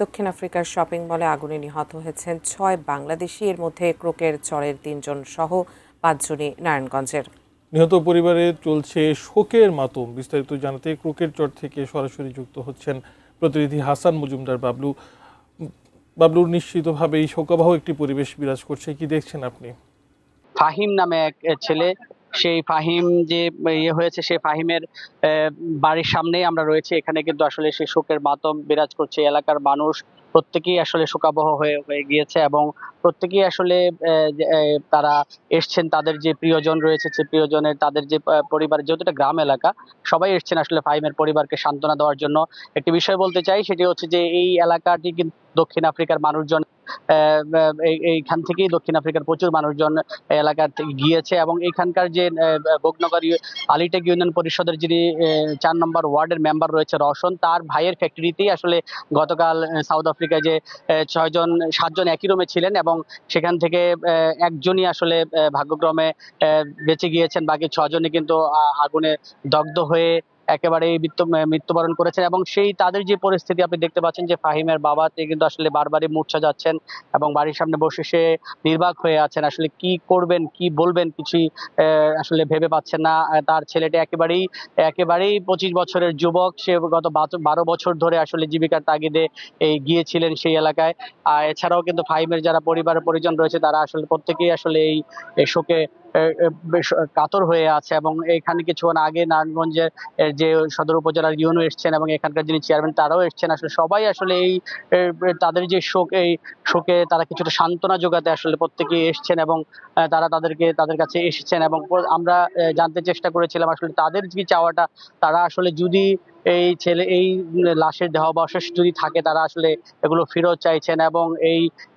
দক্ষিণ আফ্রিকার শপিং মলে আগুনে নিহত হয়েছেন ৬ বাংলাদেশি, এর মধ্যে ক্রোকের চরের ৩ জন সহ ৫ জনই নারায়ণগঞ্জের। নিহত পরিবারে চলছে শোকের মাতম। বিস্তারিত জানাতে ক্রোকের চর থেকে সরাসরি যুক্ত হচ্ছেন প্রতিনিধি হাসান মজুমদার বাবলু। বাবলু, নিশ্চিতভাবেই শোকাবহ একটি পরিবেশ বিরাজ করছে, কি দেখছেন আপনি? ফাহিম নামে এক ছেলে, সেই ফাহিম যে হয়েছে, সেই ফাহিমের বাড়ির সামনেই আমরা রয়েছি। এখানে কিন্তু আসলে সেই শোকের মাতম বিরাজ করছে। এলাকার মানুষ প্রত্যেকেই আসলে শোকাবহ হয়ে হয়ে গিয়েছে এবং প্রত্যেকেই আসলে তারা এসছেন, তাদের যে প্রিয়জন রয়েছে, যে প্রিয়জনের তাদের যে পরিবার, যেহেতু এটা গ্রাম এলাকা, সবাই এসছেন আসলে ফাহিমের পরিবারকে সান্ত্বনা দেওয়ার জন্য। একটি বিষয় বলতে চাই, সেটি হচ্ছে যে এই এলাকাটি কিন্তু দক্ষিণ আফ্রিকার মানুষজন এইখান থেকেই দক্ষিণ আফ্রিকার প্রচুর মানুষজন এলাকার থেকে গিয়েছে এবং এখানকার যে ভোগনগর আলিটেক ইউনিয়ন পরিষদের যিনি ৪ নম্বর ওয়ার্ডের মেম্বার রয়েছে রওশন, তার ভাইয়ের ফ্যাক্টরিতেই আসলে গতকাল সাউথ আফ্রিকায় যে ৭ জন একই রুমে ছিলেন এবং সেখান থেকে একজনই আসলে ভাগ্যক্রমে বেঁচে গিয়েছেন। বাকি ৬ জনই কিন্তু আগুনে দগ্ধ হয়ে একেবারেই মৃত্যুবরণ করেছেন এবং সেই তাদের যে পরিস্থিতি আপনি দেখতে পাচ্ছেন যে ফাহিমের বাবা, তিনি কিন্তু আসলে বারবারই মূর্ছা যাচ্ছেন এবং বাড়ির সামনে বসে সে নির্বাক হয়ে আছেন। আসলে কি করবেন, কি বলবেন, কিছুই আসলে ভেবে পাচ্ছেন না। তার ছেলেটি একেবারেই ২৫ বছরের যুবক। সে গত ১২ বছর ধরে আসলে জীবিকার তাগিদে গিয়েছিলেন সেই এলাকায়। এছাড়াও কিন্তু ফাহিমের যারা পরিবার পরিজন রয়েছে, তারা আসলে প্রত্যেকেই আসলে এই শোকে বেশ কাতর হয়ে আছে এবং এখানে কিছুক্ষণ আগে নারায়ণগঞ্জের যে সদর উপজেলার ইউনো এসছেন এবং এখানকার যিনি চেয়ারম্যান, তারাও এসছেন। আসলে সবাই আসলে এই তাদের যে শোক, এই শোকে তারা কিছুটা সান্ত্বনা যোগাতে আসলে প্রত্যেকেই এসছেন এবং তারা তাদের কাছে এসেছেন এবং আমরা জানতে চেষ্টা করেছিলাম আসলে তাদের যে চাওয়াটা, তারা আসলে যদি এই লাশের দেহাবশেষ যদি থাকে, তারা আসলে এগুলো ফেরত চাইছেন এবং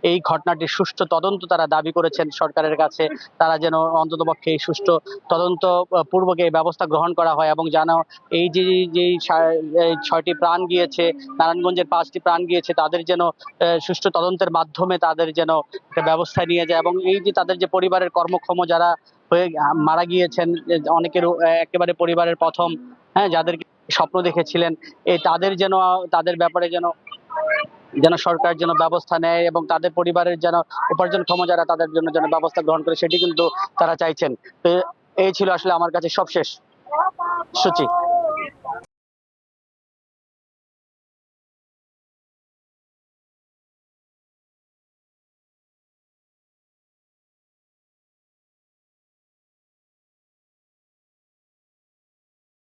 এই ঘটনাটির সুষ্ঠু তদন্ত তারা দাবি করেছেন সরকারের কাছে। তারা যেন অন্ততপক্ষে এই সুষ্ঠু তদন্ত পূর্বক এই ব্যবস্থা গ্রহণ করা হয় এবং যেন এই যে ৬টি প্রাণ গিয়েছে, নারায়ণগঞ্জের ৫টি প্রাণ গিয়েছে, তাদের যেন সুষ্ঠু তদন্তের মাধ্যমে তাদের যেন একটা ব্যবস্থা নিয়ে যায় এবং এই যে তাদের যে পরিবারের কর্মক্ষম যারা হয়ে মারা গিয়েছেন, অনেকের একেবারে পরিবারের প্রথম, হ্যাঁ, যাদেরকে স্বপ্ন দেখেছিলেন, তাদের ব্যাপারে যেন যেন সরকার যেন ব্যবস্থা নেয় এবং তাদের পরিবারের যেন উপার্জনক্ষম যারা, তাদের জন্য যেন ব্যবস্থা গ্রহণ করে, সেটি কিন্তু তারা চাইছেন। তো এই ছিল আসলে আমার কাছে সবশেষ সূচি।